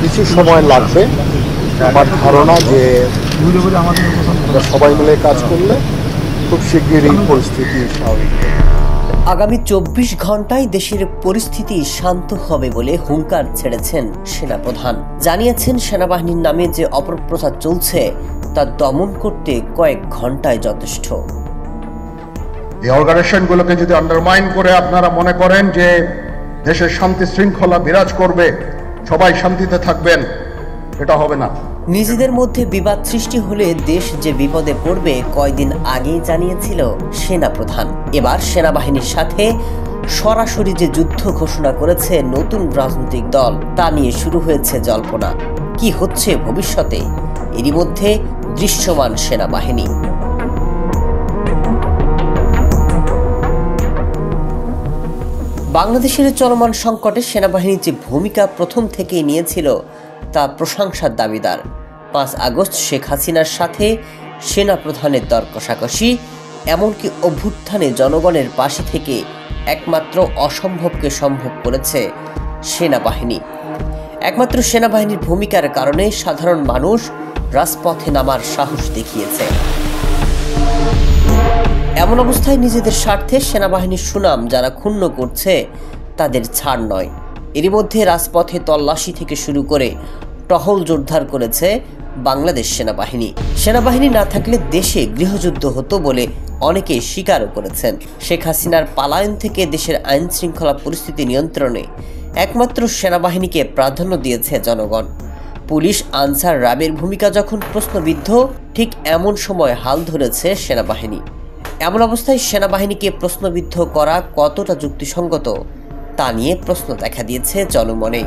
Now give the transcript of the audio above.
কিছু সময় লাগবে। আমার ধারণা যে আমরা সবাই মিলে কাজ করলে খুব শিগগিরই পরিস্থিতি স্বাভাবিক হবে। আগামী 24 ঘন্টায় দেশের পরিস্থিতি শান্ত হবে বলে হুঙ্কার ছেড়েছেন সেনাপ্রধান। জানিয়েছেন সেনাবাহিনীর নামে যে অপপ্রচার চলছে তা দমন করতে কয়েক ঘন্টায় যথেষ্ট। এই অর্গানাইজেশনগুলোকে যদি আন্ডারমাইন করে আপনারা মনে করেন যে দেশের শান্তি শৃঙ্খলা বিরাজ করবে, সবাই শান্তিতে থাকবেন, এটা হবে না। নিজেদের মধ্যে বিবাদ সৃষ্টি হলে দেশ যে বিপদে পড়বে কয়দিন আগেই জানিয়েছিল সেনাপ্রধান। এবার সেনাবাহিনীর সাথে সরাসরি যে যুদ্ধ ঘোষণা করেছে নতুন রাজনৈতিক দল, তা নিয়ে শুরু হয়েছে জল্পনা। কি হচ্ছে ভবিষ্যতে, এরই মধ্যে দৃশ্যমান সেনাবাহিনী। বাংলাদেশের চলমান সংকটে সেনাবাহিনীর যে ভূমিকা প্রথম থেকেই নিয়েছিল তা প্রশংসার দাবিদার। 5 আগস্ট শেখ হাসিনার সাথে সেনাপ্রধানের দর কষাকষি, এমনকি অভ্যুত্থানে জনগণের পাশে থেকে একমাত্র অসম্ভবকে সম্ভব করেছে সেনাবাহিনী। একমাত্র সেনাবাহিনীর ভূমিকার কারণে সাধারণ মানুষ রাজপথে নামার সাহস দেখিয়েছে। এমন অবস্থায় নিজেদের স্বার্থে সেনাবাহিনীর সুনাম যারা ক্ষুণ্ণ করছে তাদের ছাড় নয়। এরই মধ্যে রাজপথে তল্লাশি থেকে শুরু করে টহল জোরদার করেছে বাংলাদেশ সেনাবাহিনী। সেনাবাহিনী না থাকলে দেশে গৃহযুদ্ধ হতো বলে অনেকে স্বীকারও করেছেন। শেখ হাসিনার পালায়ন থেকে দেশের আইন শৃঙ্খলা পরিস্থিতি নিয়ন্ত্রণে একমাত্র সেনাবাহিনীকে প্রাধান্য দিয়েছে জনগণ। পুলিশ, আনসার, র্যাবের ভূমিকা যখন প্রশ্নবিদ্ধ, ঠিক এমন সময় হাল ধরেছে সেনাবাহিনী। এমন অবস্থায় সেনাবাহিনীকে প্রশ্নবিদ্ধ করা কতটা যুক্তিসঙ্গত তা নিয়ে প্রশ্ন দেখা দিয়েছে জনমনে।